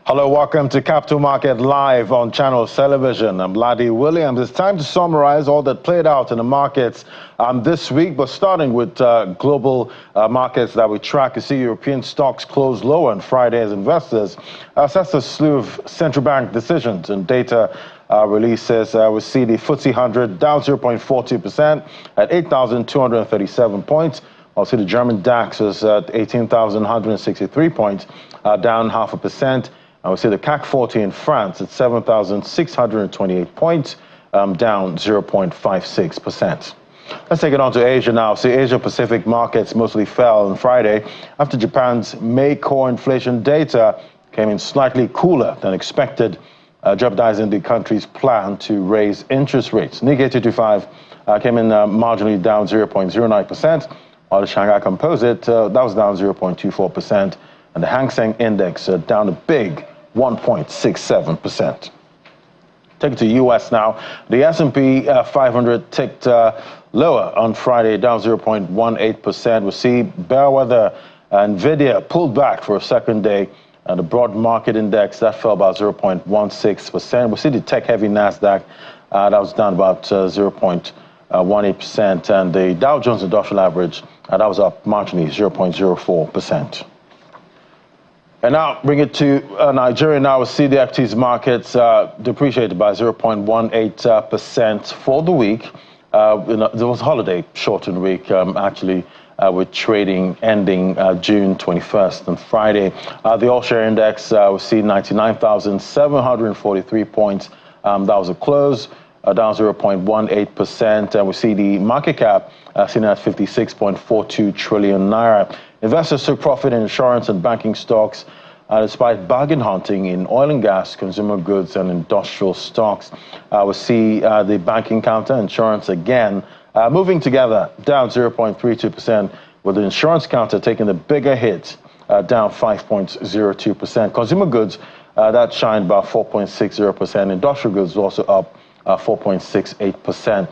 Hello, welcome to Capital Market Live on Channels Television. I'm Ladi Williams. It's time to summarize all that played out in the markets this week, but starting with global markets that we track. You see European stocks closed lower on Friday as investors assess a slew of central bank decisions and data releases. We see the FTSE 100 down 0.42% at 8,237 points. Also, the German DAX was at 18,163 points, down 0.5%. We see the CAC 40 in France at 7,628 points, down 0.56%. Let's take it on to Asia now. See, Asia Pacific markets mostly fell on Friday after Japan's May core inflation data came in slightly cooler than expected, jeopardizing the country's plan to raise interest rates. Nikkei 225 came in marginally down 0.09%, while the Shanghai Composite that was down 0.24%, and the Hang Seng Index down a big 1.67%. Take it to U.S. now. The S&P 500 ticked lower on Friday, down 0.18%. We see bellwether NVIDIA pulled back for a second day. The broad market index, that fell about 0.16%. We see the tech-heavy NASDAQ, that was down about 0.18%. And the Dow Jones Industrial Average, that was up marginally, 0.04%. And now bring it to Nigeria. Now we see the equities markets depreciated by 0.18% for the week. There was a holiday shortened week, actually, with trading ending June 21st on Friday. The all-share index, we see 99,743 points. That was a close, down 0.18%. And we see the market cap sitting at 56.42 trillion naira. Investors took profit in insurance and banking stocks, despite bargain hunting in oil and gas, consumer goods, and industrial stocks. We see the banking counter, insurance again, moving together, down 0.32%, with the insurance counter taking the bigger hit, down 5.02%. Consumer goods, that shined about 4.60%. Industrial goods also up 4.68%.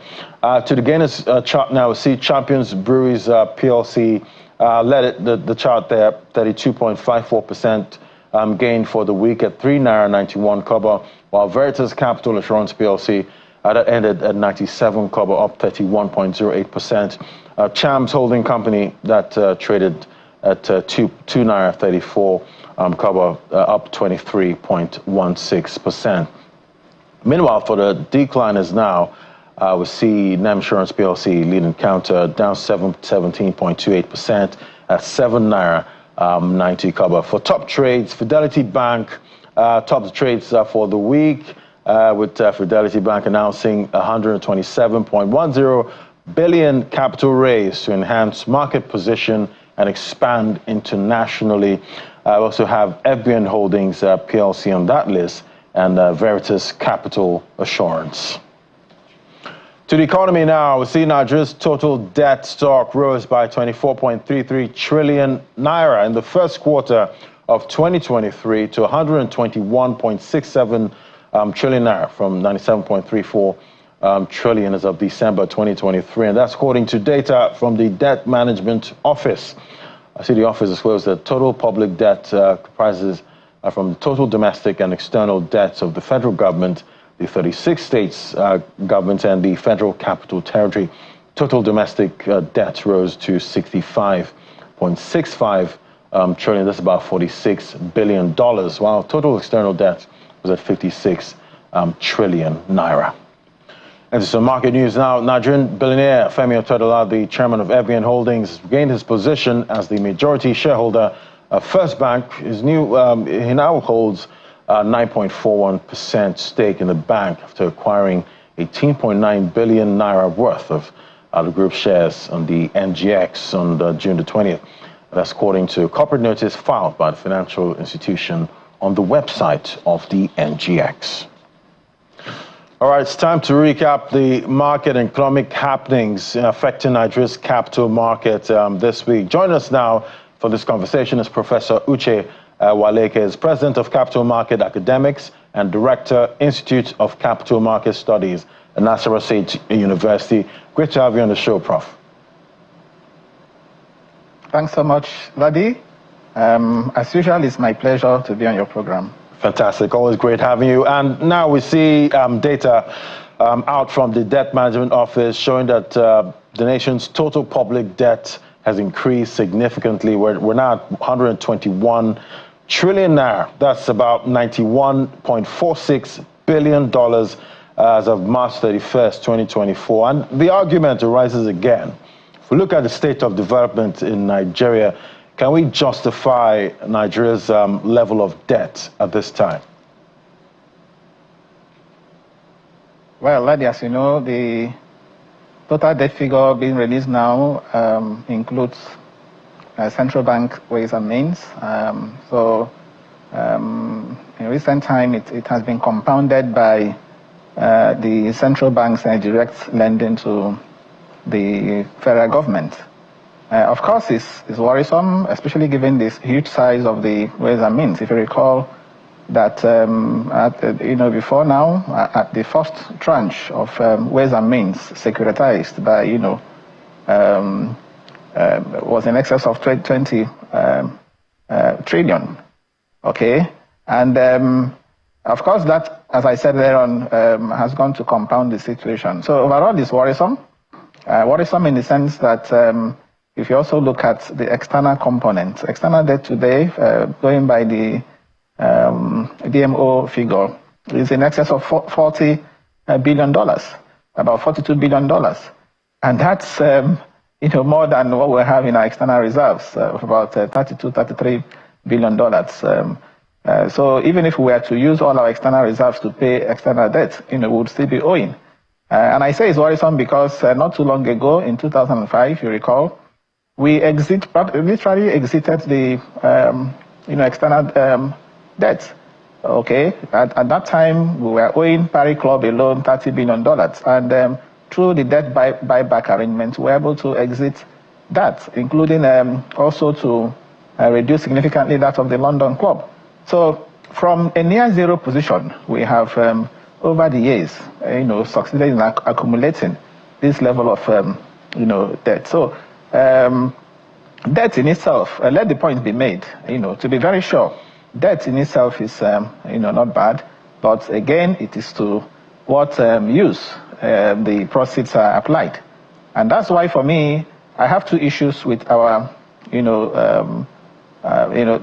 To the gainers chart now, we see Champions Breweries PLC led it, the chart there, 32.54% gain for the week at 3.91 naira, while Veritas Capital Assurance PLC that ended at 97 kobo, up 31.08%. Chams Holding Company that traded at 2.34 naira up 23.16%. Meanwhile, for the decliners now, we see NEM Insurance PLC leading counter, down 17.28% at 7.90 naira. For top trades, Fidelity Bank topped the trades for the week, with Fidelity Bank announcing 127.10 billion capital raise to enhance market position and expand internationally. We also have FBN Holdings PLC on that list, and Veritas Capital Assurance. To the economy now, we see Nigeria's total debt stock rose by 24.33 trillion naira in the first quarter of 2023 to 121.67 trillion naira from 97.34 trillion as of December 2023. And that's according to data from the Debt Management Office. I see the office disclosed that total public debt comprises from the total domestic and external debts of the federal government, the 36 states governments, and the Federal Capital Territory. Total domestic debt rose to 65.65 trillion. That's about $46 billion, while total external debt was at 56 trillion naira. And some market news now. Nigerian billionaire Femi Otedola, the chairman of FBN Holdings, gained his position as the majority shareholder of First Bank. He now holds 9.41% stake in the bank after acquiring 18.9 billion naira worth of the group shares on the NGX on June the 20th. That's according to a corporate notice filed by the financial institution on the website of the NGX. All right, it's time to recap the market and economic happenings affecting Nigeria's capital market this week. Join us now for this conversation is Professor Uwaleke, is President of Capital Market Academics and Director, Institute of Capital Market Studies at Nasarawa State University. Great to have you on the show, Prof. Thanks so much, Ladi. As usual, it's my pleasure to be on your program. Fantastic. Always great having you. And now we see data out from the Debt Management Office showing that the nation's total public debt has increased significantly. We're now at 121 trillion naira. That's about $91.46 billion as of March 31st, 2024. And the argument arises again. If we look at the state of development in Nigeria, can we justify Nigeria's level of debt at this time? Well, as you know, the total debt figure being released now includes central bank ways and means. In recent time, it has been compounded by the central bank's direct lending to the federal government. Of course, it's worrisome, especially given this huge size of the ways and means. If you recall that, before now, at the first tranche of ways and means securitized by, was in excess of 20 trillion. Okay, and of course that, as I said earlier on, has gone to compound the situation. So overall, it's worrisome. Worrisome in the sense that if you also look at the external components, external debt today, going by the DMO figure, is in excess of $40 billion, about $42 billion. And that's more than what we have in our external reserves, of about $33 billion. So even if we were to use all our external reserves to pay external debt, we would still be owing. And I say it's worrisome because not too long ago, in 2005, you recall, we literally exited the external debt. Okay, at that time we were owing Pari Club alone $30 billion, and through the debt buyback arrangement, we were able to exit that, including also to reduce significantly that of the London Club. So from a near zero position, we have over the years, succeeded in accumulating this level of debt. So debt in itself, let the point be made, to be very sure, debt in itself is, not bad, but again, it is to what use the proceeds are applied. And that's why, for me, I have two issues with our,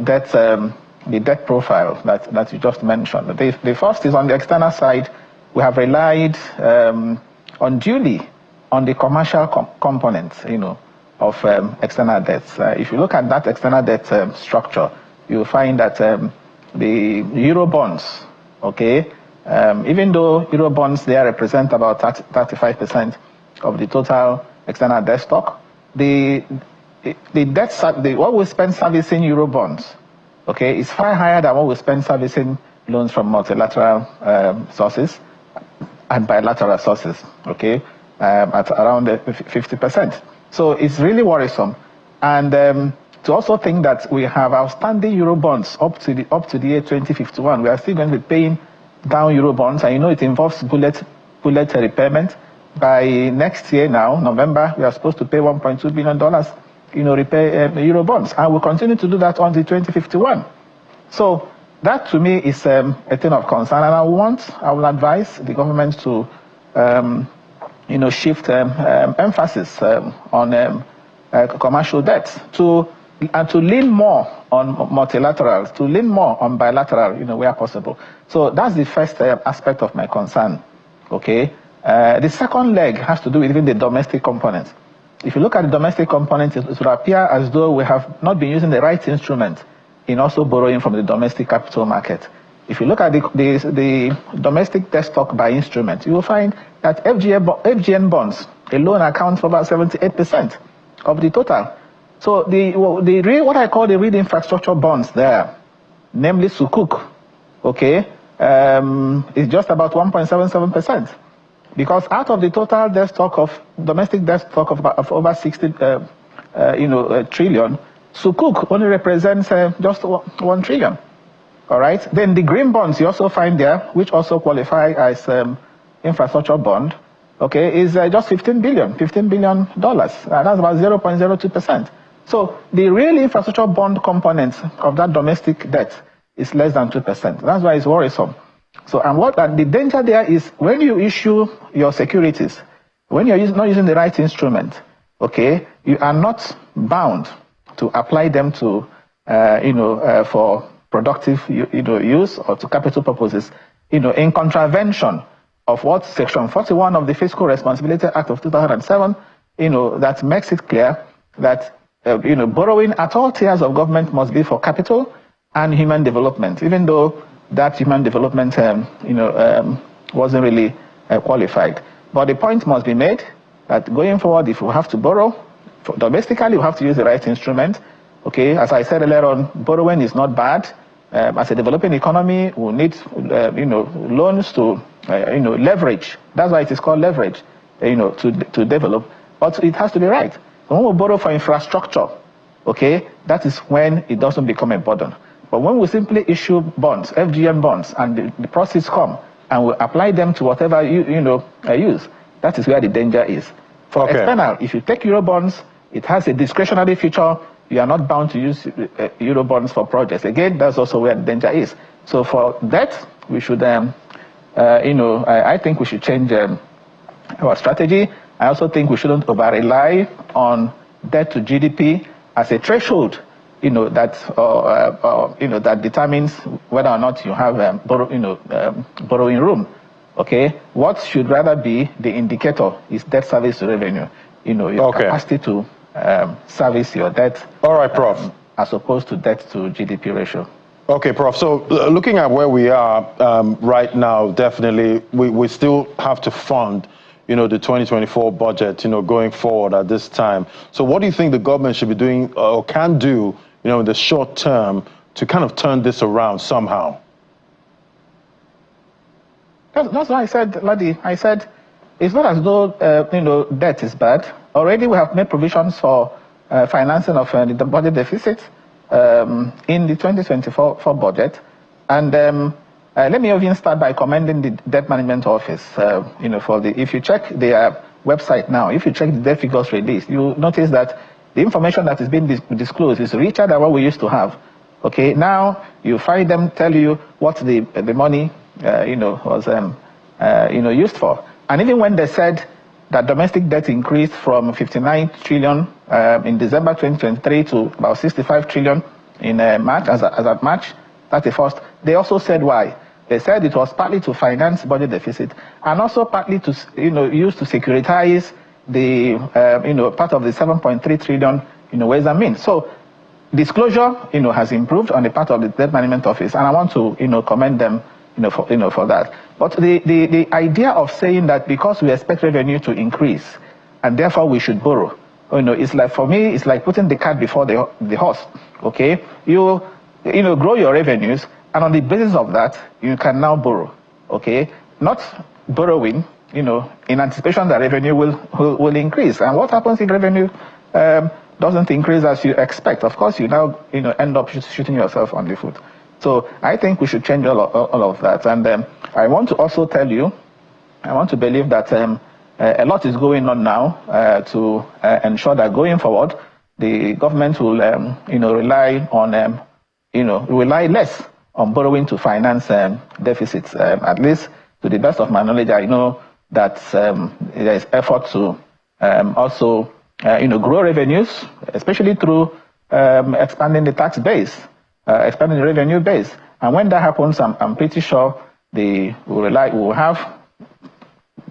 debt, the debt profile that you just mentioned. The first is on the external side, we have relied unduly on the commercial components, of external debts. If you look at that external debt structure, you'll find that the Euro bonds, okay, even though Euro bonds there represent about 35% of the total external debt stock, the debt, what we spend servicing Euro bonds, okay, is far higher than what we spend servicing loans from multilateral sources and bilateral sources, okay, at around 50%. So it's really worrisome. And to also think that we have outstanding Euro bonds up to the year 2051, we are still going to be paying down Euro bonds, and it involves bullet repayment. By next year now, November, we are supposed to pay $1.2 billion, repay Euro bonds, and we'll continue to do that until 2051. So that to me is a thing of concern, and I will advise the government to, shift emphasis on commercial debt and to lean more on multilaterals, to lean more on bilateral, where possible. So that's the first aspect of my concern. Okay. The second leg has to do with even the domestic component. If you look at the domestic component, it would appear as though we have not been using the right instrument in also borrowing from the domestic capital market. If you look at the domestic debt stock by instrument, you will find that FGN bonds alone account for about 78% of the total. So what I call the real infrastructure bonds there, namely Sukuk, okay, is just about 1.77%. Because out of the total debt stock of domestic debt stock of over 60 trillion, Sukuk only represents just 1 trillion. All right. Then the green bonds you also find there, which also qualify as infrastructure bond, okay, is just $15 billion. That's about 0.02%. So the real infrastructure bond component of that domestic debt is less than 2%. That's why it's worrisome. So, and the danger there is when you issue your securities, when you're not using the right instrument, okay, you are not bound to apply them to, for productive, use or to capital purposes, in contravention of what Section 41 of the Fiscal Responsibility Act of 2007, that makes it clear that, borrowing at all tiers of government must be for capital and human development, even though that human development, wasn't really qualified. But the point must be made that going forward, if we have to borrow domestically, we have to use the right instrument. Okay, as I said earlier on, borrowing is not bad. As a developing economy, we need, loans to, leverage. That's why it is called leverage, to develop. But it has to be right. So when we borrow for infrastructure, okay, that is when it doesn't become a burden. But when we simply issue bonds, FGM bonds, and the proceeds come, and we apply them to whatever use, that is where the danger is. For external, if you take Euro bonds, it has a discretionary feature. You are not bound to use Euro bonds for projects. Again, that's also where the danger is. So for that, we should, I think we should change our strategy. I also think we shouldn't over-rely on debt to GDP as a threshold, that determines whether or not you have borrowing room. Okay, what should rather be the indicator is debt service to revenue. Your capacity to service your debt. All right, Prof. As opposed to debt to GDP ratio. Okay, Prof. So looking at where we are right now, definitely we still have to fund, the 2024 budget, going forward at this time. So what do you think the government should be doing or can do, in the short term to kind of turn this around somehow? That's why I said, Ladi, it's not as though, debt is bad. Already we have made provisions for financing of the budget deficit in the 2024 budget. And let me even start by commending the Debt Management Office, if you check their website now, if you check the debt figures released, you notice that the information that is being disclosed is richer than what we used to have. Okay, now you find them tell you what the money, was, used for. And even when they said that domestic debt increased from 59 trillion in December 2023 to about 65 trillion in March, as at March 31st, they also said why. They said it was partly to finance budget deficit and also partly to, use to securitize the, part of the 7.3 trillion, ways and means. So disclosure, has improved on the part of the Debt Management Office, and I want to, commend them, for that. But the idea of saying that because we expect revenue to increase and therefore we should borrow, it's like, for me, it's like putting the cart before the horse. Okay, you grow your revenues, and on the basis of that, you can now borrow. Okay, not borrowing, in anticipation that revenue will increase. And what happens if revenue doesn't increase as you expect? Of course, you now end up shooting yourself on the foot. So I think we should change all of that. And I want to also tell you, I want to believe that a lot is going on now to ensure that going forward, the government will, rely on, rely less on borrowing to finance deficits. At least to the best of my knowledge, I know that there is effort to also, grow revenues, especially through expanding the tax base. Expanding the revenue base, and when that happens, I'm pretty sure they will have,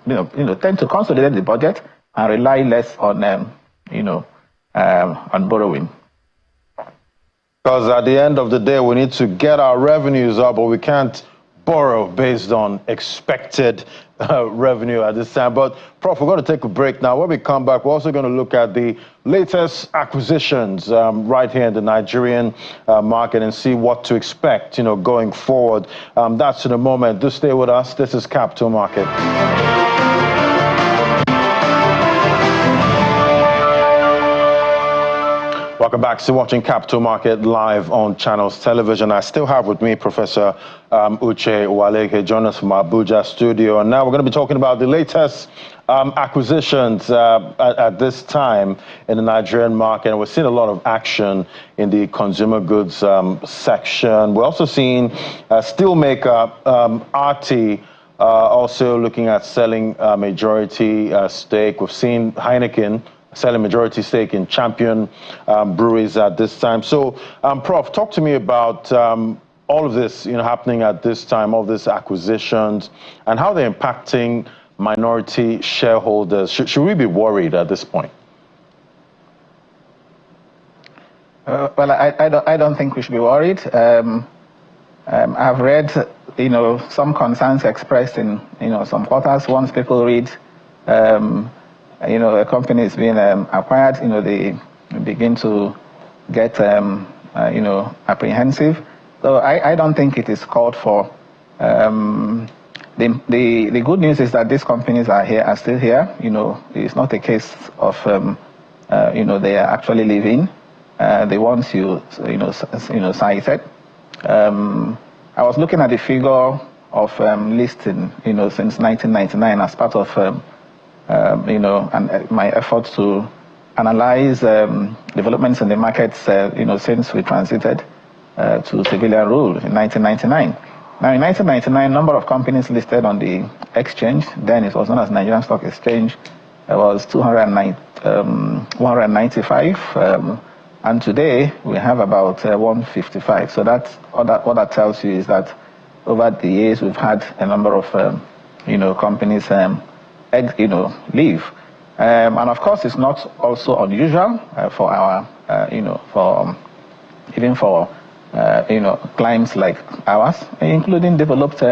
tend to consolidate the budget and rely less on, on borrowing. Because at the end of the day, we need to get our revenues up, but we can't borrow based on expected revenue at this time. But Prof, we're going to take a break now. When we come back, we're also going to look at the latest acquisitions right here in the Nigerian market and see what to expect, going forward. That's in a moment. Do stay with us. This is Capital Market. Welcome back to watching Capital Market live on Channels Television. I still have with me Professor Uwaleke, joining us from our Abuja studio. And now we're going to be talking about the latest acquisitions at this time in the Nigerian market. And we're seeing a lot of action in the consumer goods section. We're also seeing steelmaker RT also looking at selling a majority stake. We've seen Heineken selling majority stake in Champion breweries at this time. So, Prof, talk to me about all of this, happening at this time, all these acquisitions, and how they're impacting minority shareholders. Should we be worried at this point? Well, I don't think we should be worried. I've read, some concerns expressed in, some quarters. Once people read, a company is being acquired, they begin to get, apprehensive. So I don't think it is called for. The good news is that these companies are still here. It's not a case of, they are actually leaving. The ones you cited. I was looking at the figure of listing, since 1999 as part of my efforts to analyze developments in the markets, since we transited to civilian rule in 1999. Now, in 1999, number of companies listed on the exchange, then it was known as Nigerian Stock Exchange, was 195, and today we have about 155. So that's what that tells you is that over the years we've had a number of companies leave. And of course, it's not also unusual for our, clients like ours, including developed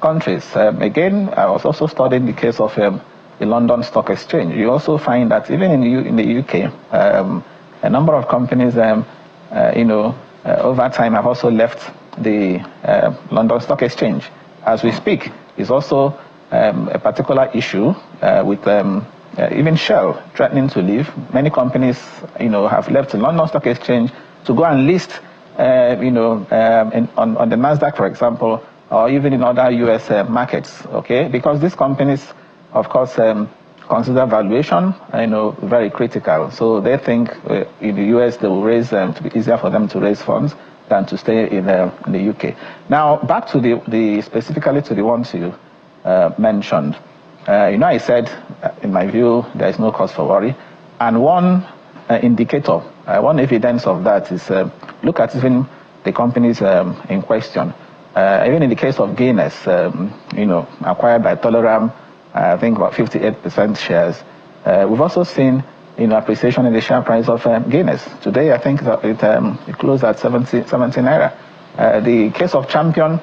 countries. Again, I was also studying the case of the London Stock Exchange. You also find that even in the UK, a number of companies, over time have also left the London Stock Exchange. As we speak, it's also a particular issue with even Shell threatening to leave. Many companies, have left the London Stock Exchange to go and list, on the Nasdaq, for example, or even in other U.S. Markets. Okay, because these companies, of course, consider valuation, very critical. So they think in the U.S. they will raise them to be easier for them to raise funds than to stay in the UK. Now back to the specifically to the ones you mentioned. I said, in my view, there is no cause for worry. And one indicator, one evidence of that is look at even the companies in question. Even in the case of Guinness, acquired by Toleram, I think about 58% shares. We've also seen, appreciation in the share price of Guinness. Today, I think it closed at 70 naira. The case of Champion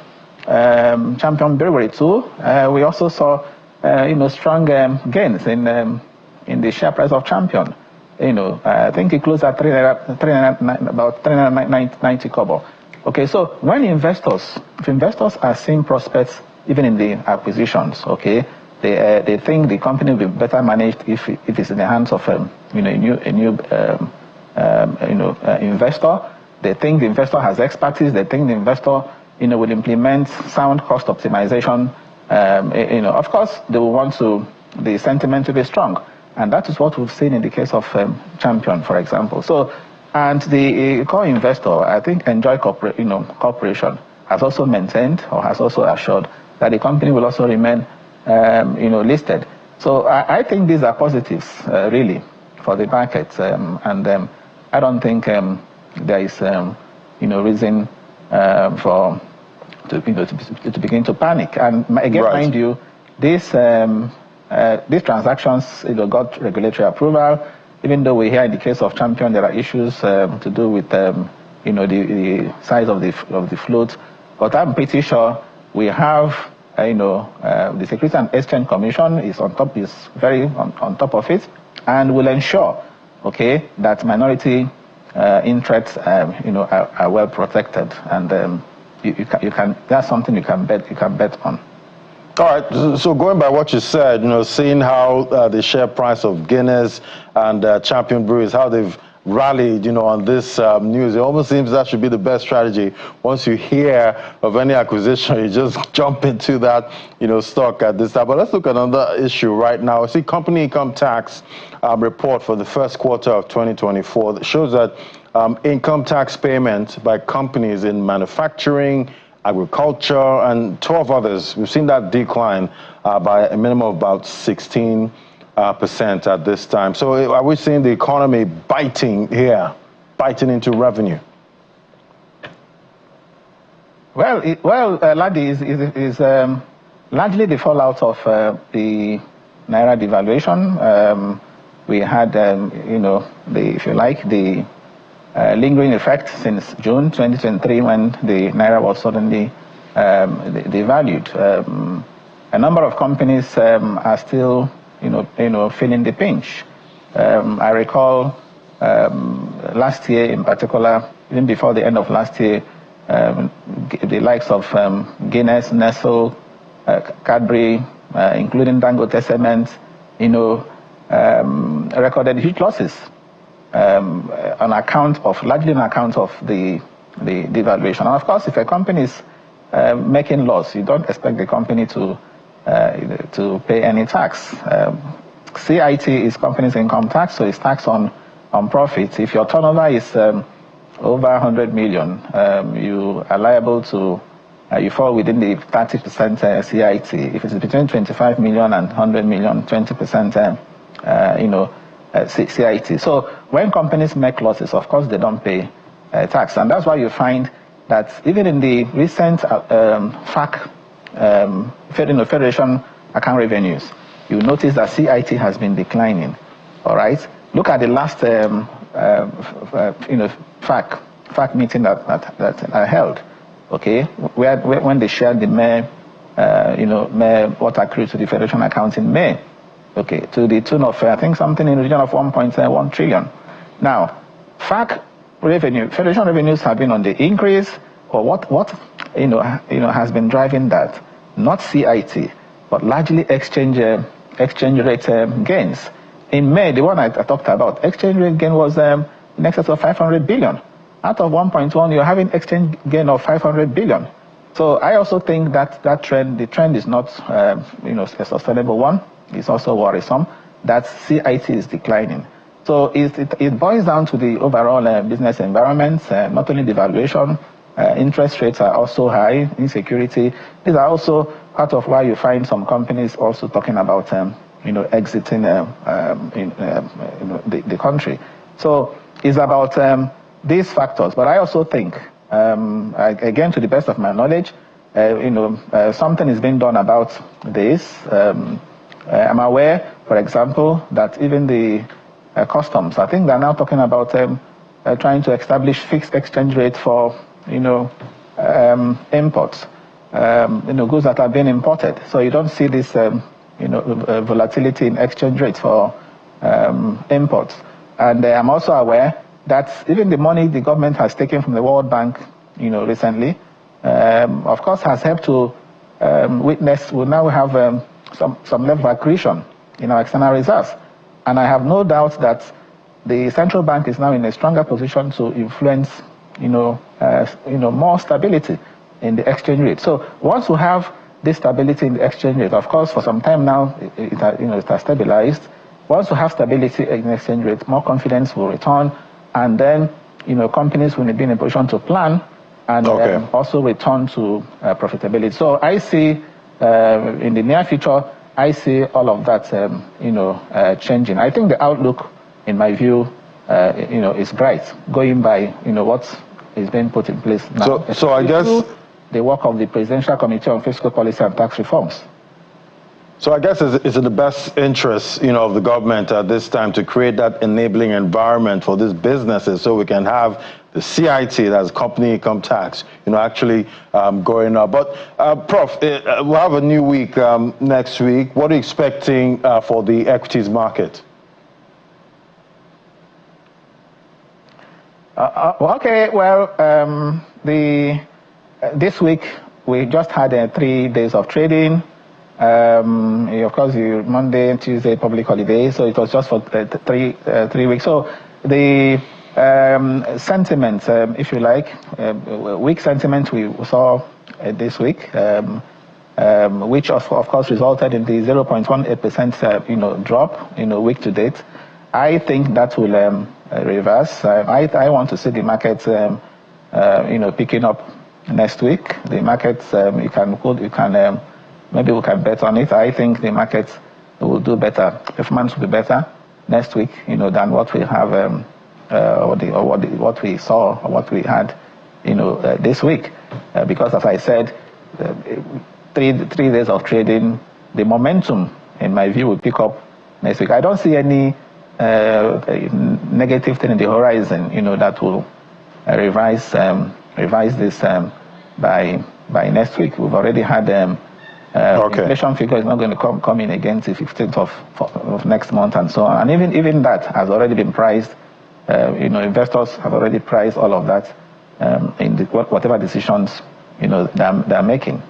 Brewery too, we also saw, strong gains in the share price of Champion. I think it closed at about 390 kobo. Okay, so when if investors are seeing prospects even in the acquisitions, okay, they think the company will be better managed if it's in the hands of a new investor. They think the investor has expertise. They think the investor will implement sound cost optimization. Of course, they will want the sentiment to be strong, and that is what we've seen in the case of Champion, for example. So, and the core investor, I think, Enjoy Corporation has also maintained or has also assured that the company will also remain, listed. So I think these are positives, really, for the market, and I don't think there is, reason to begin to panic. And again, right. Mind you, these transactions, got regulatory approval. Even though we hear in the case of Champion, there are issues to do with, the size of the float. But I'm pretty sure we have, the Securities and Exchange Commission is very on top of it, and will ensure, okay, that minority interests, are well protected, and you can. That's something you can bet on. All right. So going by what you said, seeing how the share price of Guinness and Champion Breweries, how they've rallied, on this news. It almost seems that should be the best strategy. Once you hear of any acquisition, you just jump into that, stock at this time. But let's look at another issue right now. I see company income tax report for the first quarter of 2024 that shows that income tax payment by companies in manufacturing, agriculture, and 12 others, we've seen that decline by a minimum of about 16% at this time. So are we seeing the economy biting here, biting into revenue? Well, Ladi, is largely the fallout of the Naira devaluation. We had, if you like, the lingering effect since June 2023 when the Naira was suddenly devalued. A number of companies are still, feeling the pinch. I recall last year in particular, even before the end of last year, the likes of Guinness, Nestle, Cadbury, including Dangote Cement, recorded huge losses largely on account of the devaluation. And of course, if a company is making loss, you don't expect the company to pay any tax. CIT is company's income tax, so it's tax on profits. If your turnover is over 100 million, you are liable to, you fall within the 30% CIT. If it's between 25 million and 100 million, 20%, CIT. So when companies make losses, of course, they don't pay tax. And that's why you find that even in the recent FAC, Federation account revenues, you notice that CIT has been declining. All right? Look at the last FAC meeting that I held, okay, when they shared the May, what accrued to the Federation account in May, okay, to the tune of, I think, something in the region of 1.1 trillion. Now, FAC revenue, Federation revenues have been on the increase, or what has been driving that? Not CIT, but largely exchange rate gains. In May, the one I talked about, exchange rate gain was in excess of 500 billion. Out of 1.1, you're having exchange gain of 500 billion. So I also think that the trend is not a sustainable one. It's also worrisome that CIT is declining. So it boils down to the overall business environment, not only the valuation, interest rates are also high, insecurity. These are also part of why you find some companies also talking about exiting the country. So it's about these factors. But I also think, again, to the best of my knowledge, something is being done about this. I'm aware, for example, that even the customs, I think they're now talking about trying to establish fixed exchange rate for, imports, goods that are being imported. So you don't see this, volatility in exchange rates for imports. And I'm also aware that even the money the government has taken from the World Bank, recently, of course, has helped to witness. We now have some level of accretion in our external reserves, and I have no doubt that the central bank is now in a stronger position to influence, more stability in the exchange rate. So once we have this stability in the exchange rate, of course, for some time now, it has stabilized. Once we have stability in the exchange rate, more confidence will return, and then, companies will be in a position to plan and also return to profitability. So I see in the near future, I see all of that, changing. I think the outlook, in my view, is bright, going by, what is being put in place now. So I guess the work of the Presidential Committee on Fiscal Policy and Tax Reforms. So I guess it's in the best interest, of the government at this time to create that enabling environment for these businesses, so we can have the CIT, that's company income tax, actually going up. But Prof, we'll have a new week next week. What are you expecting for the equities market? This week we just had 3 days of trading. Of course, Monday and Tuesday public holiday, so it was just for 3 weeks. So the Sentiment, if you like, weak sentiment we saw this week, which of course resulted in the 0.18% drop, week to date. I think that will reverse. I want to see the markets, picking up next week. The markets, maybe we can bet on it. I think the markets will do better. Performance will be better next week, than what we have, what we saw or what we had, this week. Because as I said, 3 days of trading, the momentum, in my view, will pick up next week. I don't see any negative thing in the horizon, that will revise this by next week. We've already had inflation figure is not going to come in again till 15th of next month and so on. And even that has already been priced. Investors have already priced all of that in whatever decisions they're making.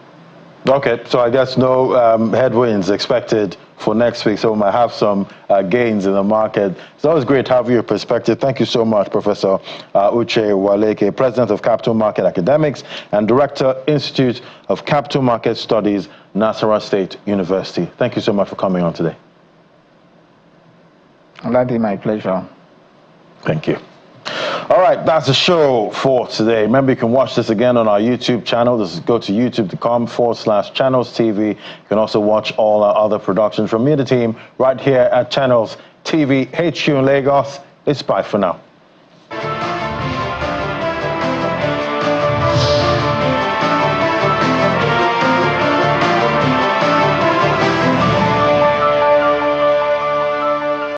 Okay, so I guess no headwinds expected for next week, so we might have some gains in the market. It's always great to have your perspective. Thank you so much, Professor Uwaleke, President of Capital Market Academics and Director, Institute of Capital Market Studies, Nasarawa State University. Thank you so much for coming on today. That'd be my pleasure. Thank you. All right, that's the show for today. Remember, you can watch this again on our YouTube channel. Go to youtube.com/Channels TV. You can also watch all our other productions from me and the team right here at Channels TV HQ in Lagos. It's bye for now.